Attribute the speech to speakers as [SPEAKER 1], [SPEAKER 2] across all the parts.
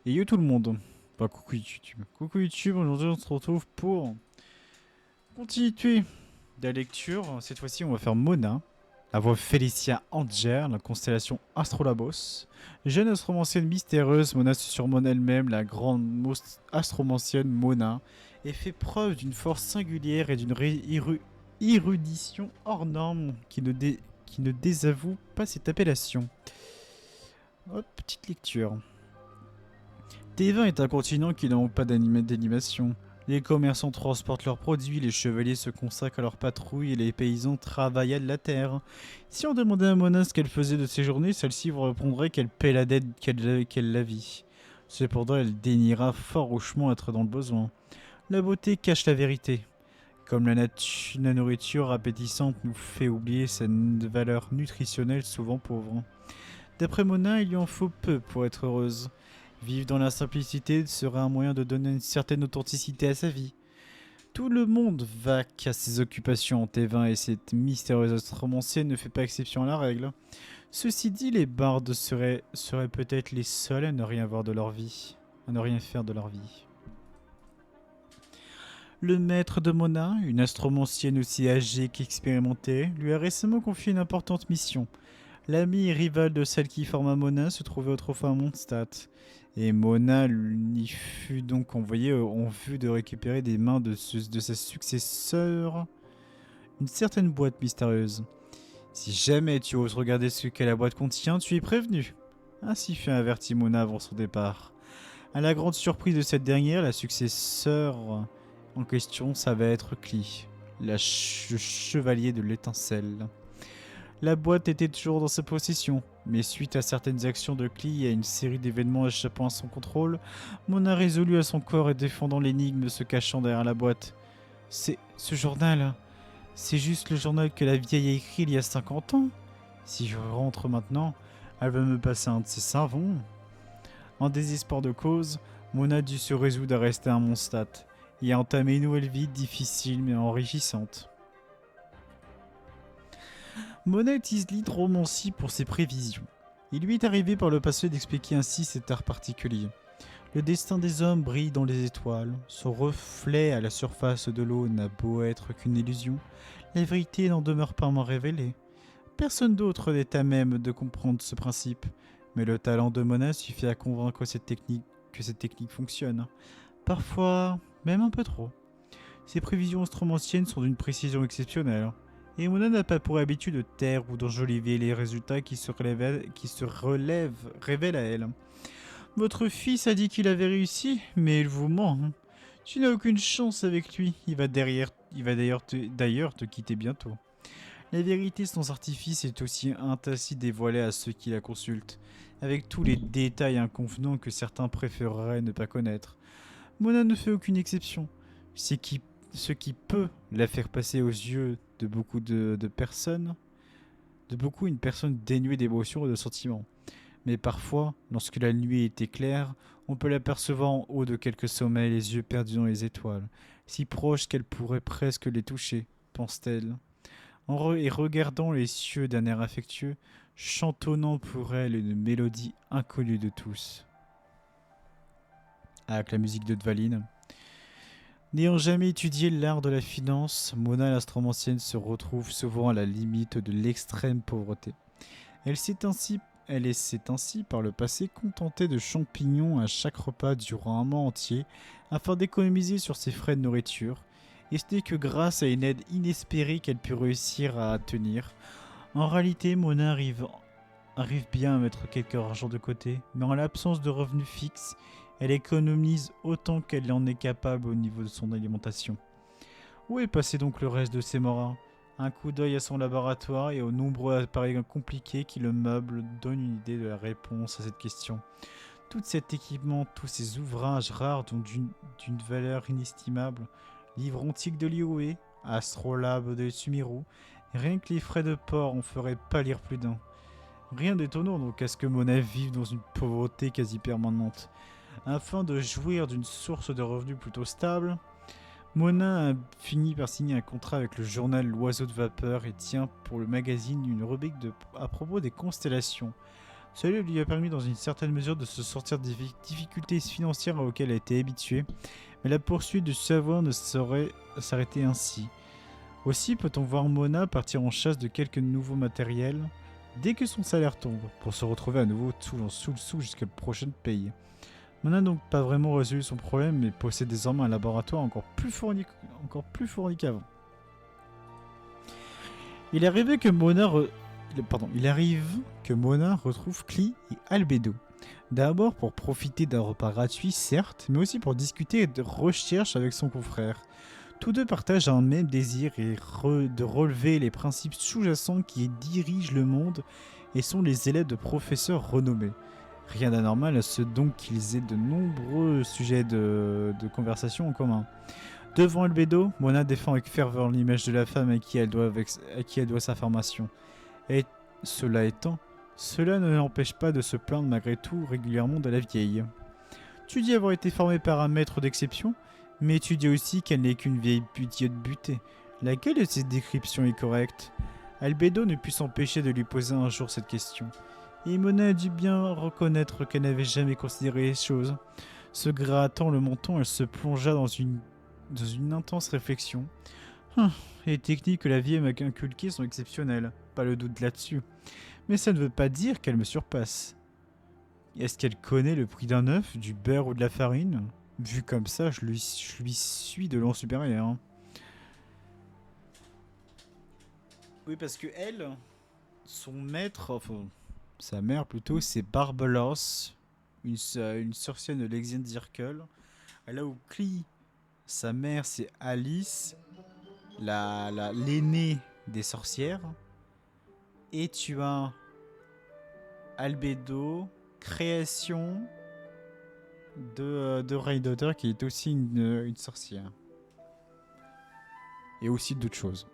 [SPEAKER 1] Et yo tout le monde. Bah coucou YouTube. Coucou YouTube, aujourd'hui on se retrouve pour continuer la lecture. Cette fois-ci on va faire Mona. La voix Félicia Anger, la constellation Astrolabos. Jeune astromancienne mystérieuse, Mona se surnomme elle-même la grande astromancienne Mona et fait preuve d'une force singulière et d'une érudition hors norme qui ne désavoue pas cette appellation. Hop, petite lecture. T20 est un continent qui n'a donc pas d'animation. Les commerçants transportent leurs produits, les chevaliers se consacrent à leur patrouille et les paysans travaillent à de la terre. Si on demandait à Mona ce qu'elle faisait de ses journées, celle-ci vous répondrait qu'elle paie la dette qu'elle la vit. Cependant, elle déniera farouchement être dans le besoin. La beauté cache la vérité. Comme la nourriture appétissante nous fait oublier sa valeur nutritionnelle souvent pauvre. D'après Mona, il lui en faut peu pour être heureuse. Vivre dans la simplicité serait un moyen de donner une certaine authenticité à sa vie. Tout le monde va qu'à ses occupations en T20 et cette mystérieuse astromancienne ne fait pas exception à la règle. Ceci dit, les bardes seraient peut-être les seuls à ne rien voir de leur vie, à ne rien faire de leur vie. Le maître de Mona, une astromancienne aussi âgée qu'expérimentée, lui a récemment confié une importante mission. L'ami et rival de celle qui forma Mona se trouvait autrefois à Mondstadt, et Mona lui fut donc envoyée en vue de récupérer des mains de sa successeur une certaine boîte mystérieuse. Si jamais tu oses regarder ce que la boîte contient, tu es prévenu. Ainsi fut averti Mona avant son départ. À la grande surprise de cette dernière, la successeur en question s'avère être Cli, le chevalier de l'étincelle. La boîte était toujours dans sa possession, mais suite à certaines actions de Cli et à une série d'événements échappant à son contrôle, Mona résolut à son corps et défendant l'énigme se cachant derrière la boîte. C'est ce journal. C'est juste le journal que la vieille a écrit il y a 50 ans. Si je rentre maintenant, elle va me passer un de ses savons. En désespoir de cause, Mona dut se résoudre à rester à Mondstadt et à entamer une nouvelle vie difficile mais enrichissante. Mona utilise l'hydromancie pour ses prévisions. Il lui est arrivé par le passé d'expliquer ainsi cet art particulier. Le destin des hommes brille dans les étoiles, son reflet à la surface de l'eau n'a beau être qu'une illusion, la vérité n'en demeure pas moins révélée. Personne d'autre n'est à même de comprendre ce principe, mais le talent de Mona suffit à convaincre que cette technique fonctionne. Parfois, même un peu trop. Ses prévisions astromanciennes sont d'une précision exceptionnelle. Et Mona n'a pas pour habitude de taire ou d'enjoliver les résultats qui se révèlent à elle. Votre fils a dit qu'il avait réussi, mais il vous ment. Tu n'as aucune chance avec lui, il va d'ailleurs te quitter bientôt. La vérité sans artifice est aussi ainsi dévoilée à ceux qui la consultent, avec tous les détails inconvenants que certains préféreraient ne pas connaître. Mona ne fait aucune exception. Ce qui peut la faire passer aux yeux de beaucoup de personnes, une personne dénuée d'émotions et de sentiments. Mais parfois, lorsque la nuit était claire, on peut l'apercevoir en haut de quelques sommets, les yeux perdus dans les étoiles, si proche qu'elle pourrait presque les toucher, pense-t-elle. Et regardant les cieux d'un air affectueux, chantonnant pour elle une mélodie inconnue de tous. Avec la musique de Dvaline. N'ayant jamais étudié l'art de la finance, Mona l'astromancienne se retrouve souvent à la limite de l'extrême pauvreté. Elle s'est ainsi par le passé contentée de champignons à chaque repas durant un mois entier afin d'économiser sur ses frais de nourriture, et ce n'est que grâce à une aide inespérée qu'elle put réussir à tenir. En réalité, Mona arrive bien à mettre quelques argent de côté, mais en l'absence de revenus fixes, elle économise autant qu'elle en est capable au niveau de son alimentation. Où est passé donc le reste de ses moras? Un coup d'œil à son laboratoire et aux nombreux appareils compliqués qui le meublent donne une idée de la réponse à cette question. Tout cet équipement, tous ces ouvrages rares d'une valeur inestimable, livres antiques de Liyue, Astrolabe de Sumiru, rien que les frais de port en feraient pâlir plus d'un. Rien d'étonnant donc à ce que Mona vive dans une pauvreté quasi permanente. Afin de jouir d'une source de revenus plutôt stable, Mona a fini par signer un contrat avec le journal L'Oiseau de Vapeur et tient pour le magazine une rubrique à propos des constellations. Cela lui a permis dans une certaine mesure de se sortir des difficultés financières auxquelles elle était habituée, mais la poursuite du savoir ne saurait s'arrêter ainsi. Aussi peut-on voir Mona partir en chasse de quelques nouveaux matériels dès que son salaire tombe, pour se retrouver à nouveau sous le sou jusqu'à la prochaine paye. Mona n'a donc pas vraiment résolu son problème, mais possède désormais un laboratoire encore plus fourni qu'avant. Il arrive que Mona retrouve Klee et Albedo. D'abord pour profiter d'un repas gratuit, certes, mais aussi pour discuter de recherche avec son confrère. Tous deux partagent un même désir de relever les principes sous-jacents qui dirigent le monde et sont les élèves de professeurs renommés. Rien d'anormal à ce donc qu'ils aient de nombreux sujets de conversation en commun. Devant Albedo, Mona défend avec ferveur l'image de la femme à qui elle doit sa formation. Et cela étant, cela ne l'empêche pas de se plaindre malgré tout régulièrement de la vieille. Tu dis avoir été formée par un maître d'exception, mais tu dis aussi qu'elle n'est qu'une vieille idiote butée. Laquelle de ces descriptions est correcte? Albedo ne put s'empêcher de lui poser un jour cette question. Et Mona a dû bien reconnaître qu'elle n'avait jamais considéré les choses. Se grattant le menton, elle se plongea dans une intense réflexion. Les techniques que la vieille m'a inculquées sont exceptionnelles, pas le doute là-dessus. Mais ça ne veut pas dire qu'elle me surpasse. Est-ce qu'elle connaît le prix d'un œuf, du beurre ou de la farine? Vu comme ça, je lui suis de l'an supérieur. Hein. Oui, parce que elle, son maître, enfin, sa mère plutôt, c'est Barbelos, une sorcière de l'Exian Circle. Là où Klee, sa mère, c'est Alice, l'aînée des sorcières. Et tu as Albedo, création de Raidaughter, qui est aussi une sorcière. Et aussi d'autres choses.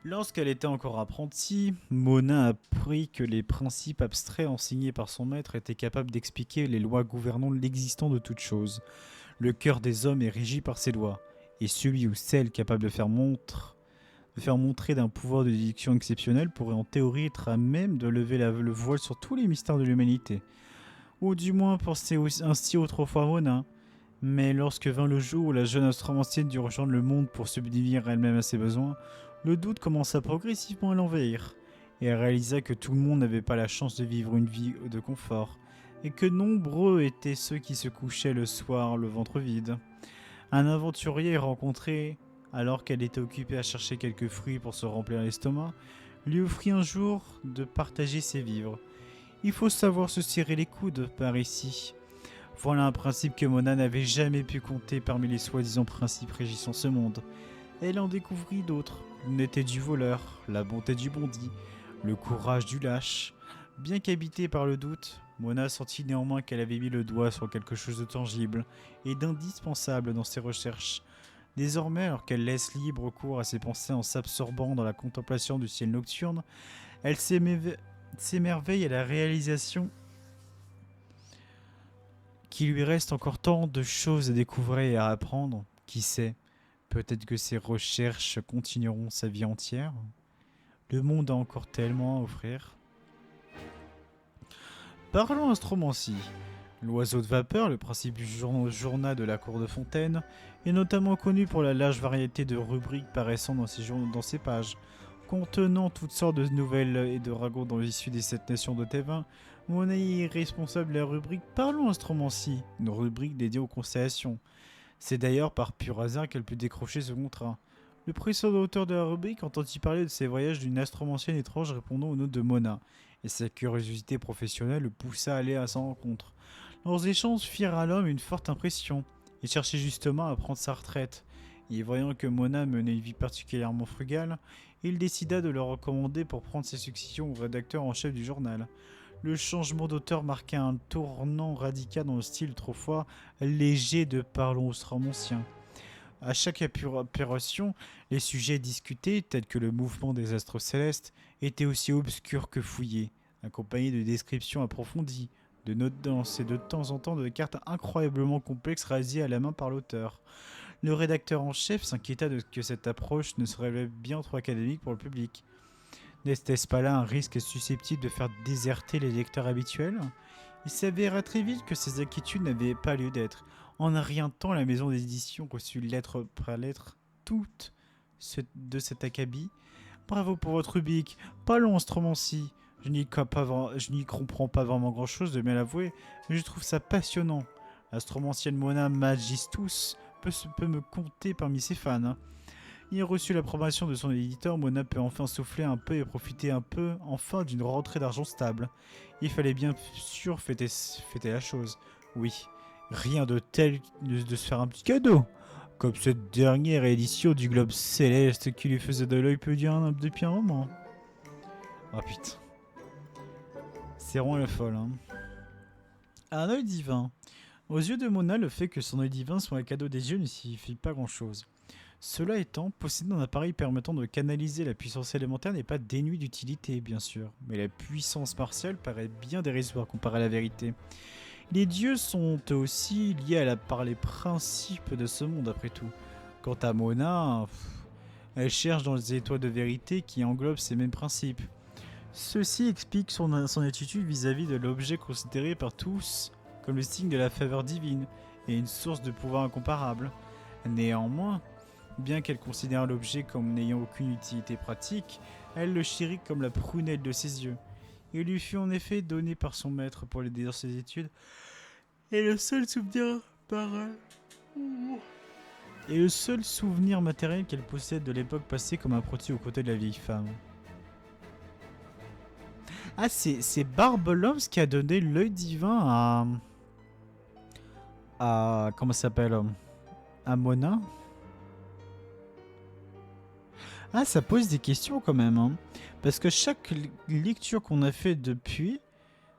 [SPEAKER 1] Lorsqu'elle était encore apprentie, Mona apprit que les principes abstraits enseignés par son maître étaient capables d'expliquer les lois gouvernant l'existant de toute chose. Le cœur des hommes est régi par ces lois, et celui ou celle capable de faire montrer d'un pouvoir de déduction exceptionnel pourrait en théorie être à même de lever le voile sur tous les mystères de l'humanité. Ou du moins pensait ainsi autrefois Mona. Mais lorsque vint le jour où la jeune astromancienne dut rejoindre le monde pour subvenir elle-même à ses besoins, le doute commença progressivement à l'envahir, et elle réalisa que tout le monde n'avait pas la chance de vivre une vie de confort, et que nombreux étaient ceux qui se couchaient le soir le ventre vide. Un aventurier rencontré, alors qu'elle était occupée à chercher quelques fruits pour se remplir l'estomac, lui offrit un jour de partager ses vivres. Il faut savoir se serrer les coudes par ici. Voilà un principe que Mona n'avait jamais pu compter parmi les soi-disant principes régissant ce monde. Elle en découvrit d'autres, l'honnêteté du voleur, la bonté du bandit, le courage du lâche. Bien qu'habitée par le doute, Mona sentit néanmoins qu'elle avait mis le doigt sur quelque chose de tangible et d'indispensable dans ses recherches. Désormais, alors qu'elle laisse libre cours à ses pensées en s'absorbant dans la contemplation du ciel nocturne, elle s'émerveille à la réalisation qu'il lui reste encore tant de choses à découvrir et à apprendre. Qui sait, peut-être que ses recherches continueront sa vie entière. Le monde a encore tellement à offrir. Parlons astromancie. L'oiseau de vapeur, le principe du journal de la cour de Fontaine, est notamment connu pour la large variété de rubriques paraissant dans ses pages. Contenant toutes sortes de nouvelles et de ragots issus des 7 nations de Thévin, Mona est responsable de la rubrique Parlons astromancie, une rubrique dédiée aux constellations. C'est d'ailleurs par pur hasard qu'elle peut décrocher ce contrat. Le précédent auteur de la rubrique entendit parler de ses voyages d'une astromancienne étrange répondant au nom de Mona, et sa curiosité professionnelle le poussa à aller à sa rencontre. Leurs échanges firent à l'homme une forte impression. Il cherchait justement à prendre sa retraite, et voyant que Mona menait une vie particulièrement frugale, il décida de le recommander pour prendre ses successions au rédacteur en chef du journal. Le changement d'auteur marquait un tournant radical dans le style autrefois léger de Parlons astromanciens. À chaque apparition, les sujets discutés, tels que le mouvement des astres célestes, étaient aussi obscurs que fouillés, accompagnés de descriptions approfondies, de notes denses et de temps en temps de cartes incroyablement complexes réalisées à la main par l'auteur. Le rédacteur en chef s'inquiéta de que cette approche ne serait bien trop académique pour le public. N'était-ce pas là un risque susceptible de faire déserter les lecteurs habituels? Il s'avéra très vite que ces inquiétudes n'avaient pas lieu d'être. En un rien de temps, la maison d'édition reçut lettre après lettre toute de cet acabit. Bravo pour votre rubrique, pas long ce roman-ci. Je n'y comprends pas vraiment grand-chose, de bien l'avouer, mais je trouve ça passionnant. L'astromancienne Mona Magistus peut me compter parmi ses fans, hein. Ayant reçu l'approbation de son éditeur, Mona peut enfin souffler un peu et profiter un peu, enfin, d'une rentrée d'argent stable. Il fallait bien sûr fêter la chose. Oui, rien de tel de se faire un petit cadeau. Comme cette dernière édition du Globe Céleste qui lui faisait de l'œil depuis un moment. Ah putain. C'est vraiment la folle, hein. Un œil divin. Aux yeux de Mona, le fait que son œil divin soit un cadeau des dieux ne signifie pas grand-chose. Cela étant, posséder un appareil permettant de canaliser la puissance élémentaire n'est pas dénué d'utilité, bien sûr, mais la puissance martiale paraît bien dérisoire comparée à la vérité. Les dieux sont eux aussi liés par les principes de ce monde, après tout. Quant à Mona, elle cherche dans les étoiles de vérité qui englobent ces mêmes principes. Ceci explique son attitude vis-à-vis de l'objet considéré par tous comme le signe de la faveur divine et une source de pouvoir incomparable. Néanmoins, bien qu'elle considère l'objet comme n'ayant aucune utilité pratique, elle le chérit comme la prunelle de ses yeux. Il lui fut en effet donné par son maître pour l'aider dans ses études, et le seul souvenir et le seul souvenir matériel qu'elle possède de l'époque passée comme un prodige aux côtés de la vieille femme. Ah, c'est Barbelovs qui a donné l'œil divin comment ça s'appelle, à Mona. Ah, ça pose des questions quand même, hein. Parce que chaque lecture qu'on a fait depuis,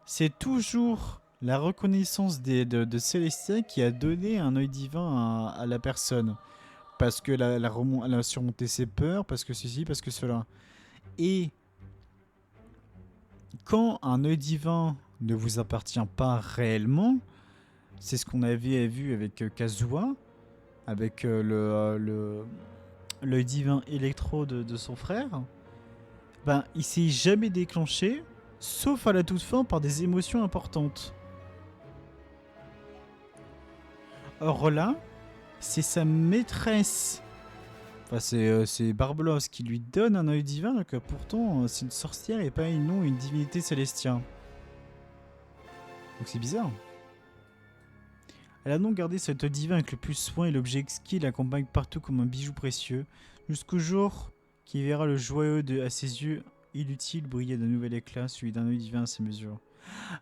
[SPEAKER 1] c'est toujours la reconnaissance de Célestia qui a donné un œil divin à la personne. Parce que elle a surmonté ses peurs, parce que ceci, parce que cela. Et quand un œil divin ne vous appartient pas réellement, c'est ce qu'on avait vu avec Kazuha, avec l'œil divin électro de son frère. Ben, il s'est jamais déclenché, sauf à la toute fin par des émotions importantes. Or là, c'est sa maîtresse. Enfin, c'est Barbelos qui lui donne un œil divin, alors que pourtant c'est une sorcière et pas une divinité célestienne. Donc c'est bizarre. Elle a donc gardé cet œil divin avec le plus soin et l'objet exquis l'accompagne partout comme un bijou précieux, jusqu'au jour qui verra le joyeux à ses yeux inutile briller d'un nouvel éclat, celui d'un œil divin à ses mesures.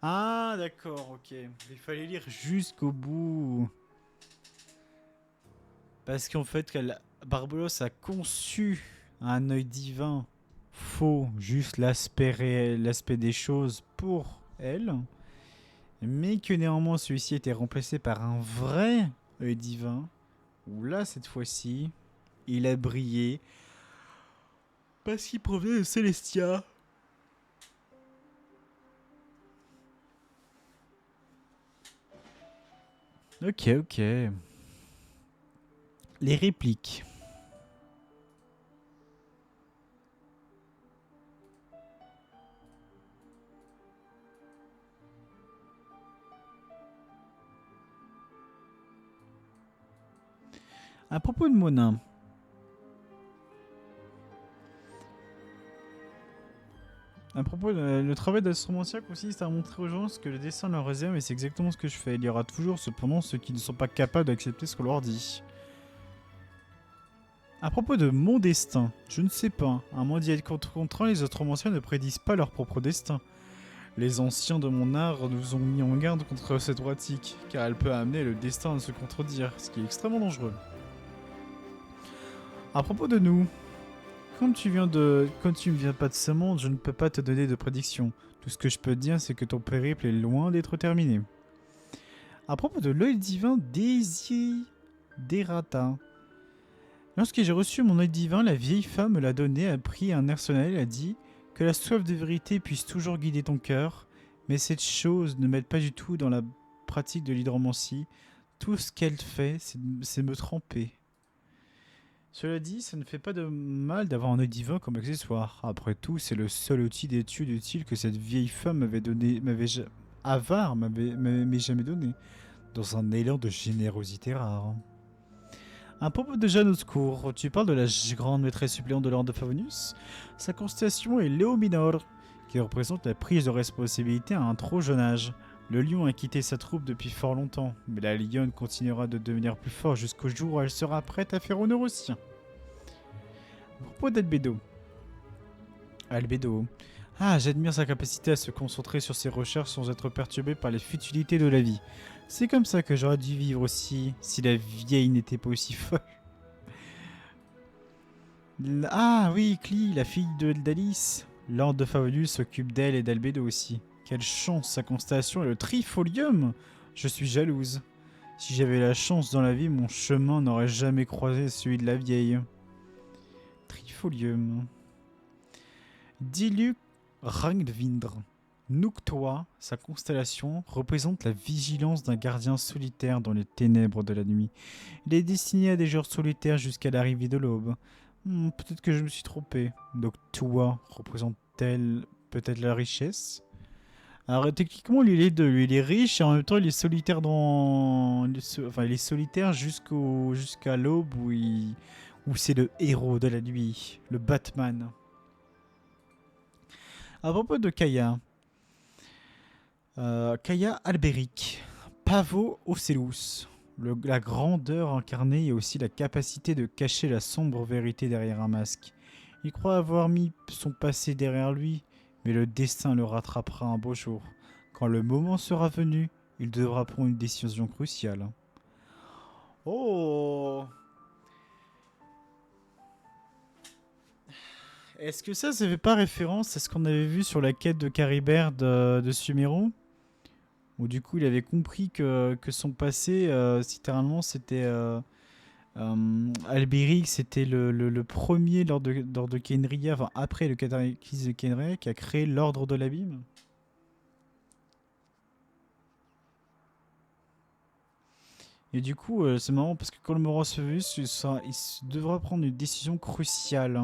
[SPEAKER 1] Ah d'accord, ok. Il fallait lire jusqu'au bout. Parce qu'en fait, Barbelos a conçu un œil divin faux, juste l'aspect des choses pour elle, mais que néanmoins celui-ci était remplacé par un vrai œil divin, où là, cette fois-ci, il a brillé parce qu'il provenait de Célestia. Ok, ok. Les répliques. À propos de Mona. À propos, le travail d'astromancien consiste à montrer aux gens ce que le destin leur réserve et c'est exactement ce que je fais. Il y aura toujours cependant ceux qui ne sont pas capables d'accepter ce qu'on leur dit. À propos de mon destin, je ne sais pas. À moins d'y être contraint, les astromanciens ne prédisent pas leur propre destin. Les anciens de mon art nous ont mis en garde contre cette pratique, car elle peut amener le destin à se contredire, ce qui est extrêmement dangereux. À propos de nous, quand tu ne viens pas de ce monde, je ne peux pas te donner de prédiction. Tout ce que je peux te dire, c'est que ton périple est loin d'être terminé. À propos de l'œil divin Desiderata. Lorsque j'ai reçu mon œil divin, la vieille femme me l'a donné, a pris un air solennel et a dit que la soif de vérité puisse toujours guider ton cœur, mais cette chose ne m'aide pas du tout dans la pratique de l'hydromancie. Tout ce qu'elle fait, c'est me tremper. Cela dit, ça ne fait pas de mal d'avoir un œil divin comme accessoire. Après tout, c'est le seul outil d'étude utile que cette vieille femme m'avait donné, avare m'avait jamais donné, dans un élan de générosité rare. À propos de Jeanne au secours, tu parles de la grande maîtresse suppléante de l'ordre de Favonius. Sa constellation est Léo Minor, qui représente la prise de responsabilité à un trop jeune âge. Le lion a quitté sa troupe depuis fort longtemps, mais la lionne continuera de devenir plus forte jusqu'au jour où elle sera prête à faire honneur aux siens. À propos d'Albedo. Albedo. Ah, j'admire sa capacité à se concentrer sur ses recherches sans être perturbé par les futilités de la vie. C'est comme ça que j'aurais dû vivre aussi, si la vieille n'était pas aussi folle. Ah oui, Clee, la fille d'Alice. Lord de Favonius s'occupe d'elle et d'Albedo aussi. Quelle chance, sa constellation est le Trifolium. Je suis jalouse. Si j'avais la chance dans la vie, mon chemin n'aurait jamais croisé celui de la vieille. Trifolium. Diluc Rangvindr. Nuktoa, sa constellation, représente la vigilance d'un gardien solitaire dans les ténèbres de la nuit. Il est destiné à des jours solitaires jusqu'à l'arrivée de l'aube. Peut-être que je me suis trompé. Nuktoa représente-t-elle peut-être la richesse? Alors techniquement, lui il est deux. Lui il est riche et en même temps il est solitaire dans... Enfin il est solitaire jusqu'à l'aube où c'est le héros de la nuit, le Batman. À propos de Kaya, Kaya Alberic, Pavo Ocellus. La grandeur incarnée et aussi la capacité de cacher la sombre vérité derrière un masque. Il croit avoir mis son passé derrière lui, mais le destin le rattrapera un beau jour. Quand le moment sera venu, il devra prendre une décision cruciale. Oh! Est-ce que ça fait pas référence à ce qu'on avait vu sur la quête de Caribert de Sumeru? Où du coup il avait compris que son passé, littéralement c'était... Alberic, c'était le premier lors de Kenria, enfin après le cataclysme de Kenria, qui a créé l'ordre de l'abîme. Et du coup, c'est marrant parce que quand le Morosevus, il devra prendre une décision cruciale.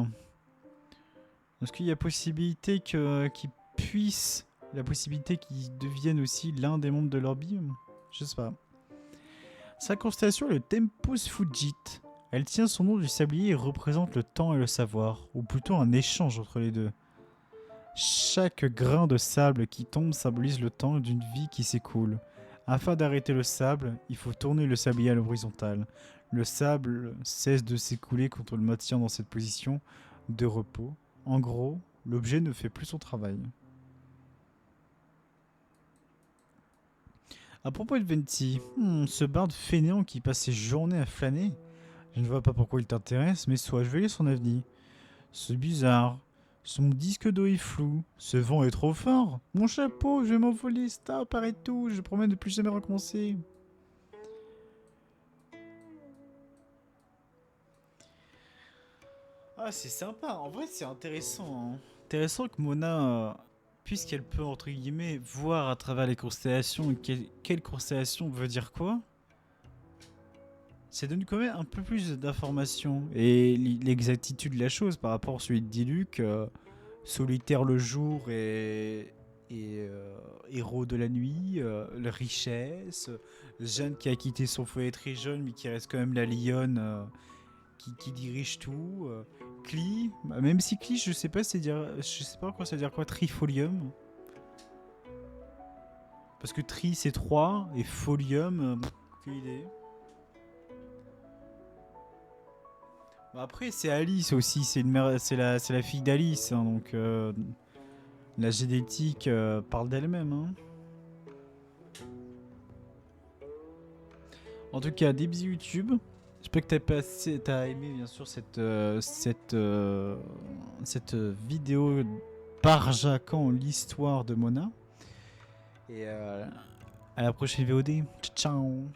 [SPEAKER 1] Est-ce qu'il y a possibilité qu'il puisse, la possibilité qu'il devienne aussi l'un des membres de l'Orbium? Je sais pas. Sa constellation est le Tempus Fugit. Elle tient son nom du sablier et représente le temps et le savoir, ou plutôt un échange entre les deux. Chaque grain de sable qui tombe symbolise le temps d'une vie qui s'écoule. Afin d'arrêter le sable, il faut tourner le sablier à l'horizontale. Le sable cesse de s'écouler quand on le maintient dans cette position de repos. En gros, l'objet ne fait plus son travail. À propos de Venti, ce barde fainéant qui passe ses journées à flâner, je ne vois pas pourquoi il t'intéresse, mais soit je vais lire son avenir. C'est bizarre. Son disque d'eau est flou. Ce vent est trop fort. Mon chapeau, je vais m'envoler. Stop, arrête tout. Je promets de plus jamais recommencer. Ah, c'est sympa. En vrai, c'est intéressant. Hein. Intéressant que Mona, puisqu'elle peut, entre guillemets, voir à travers les constellations, quelle constellation veut dire quoi, ça donne quand même un peu plus d'informations. Et l'exactitude de la chose par rapport à celui de Diluc, solitaire le jour et héros de la nuit, la richesse, Jeanne qui a quitté son foyer très jeune mais qui reste quand même la lionne qui dirige tout. Clee, même si Clee, je sais pas quoi ça veut dire quoi, Trifolium. Parce que Tri c'est 3 et Folium, aucune idée. Bah après c'est Alice aussi, c'est la fille d'Alice, hein, donc la génétique parle d'elle-même. Hein. En tout cas, des bisous YouTube. J'espère que t'as aimé bien sûr cette vidéo parjaquant l'histoire de Mona. Et à la prochaine VOD. Ciao.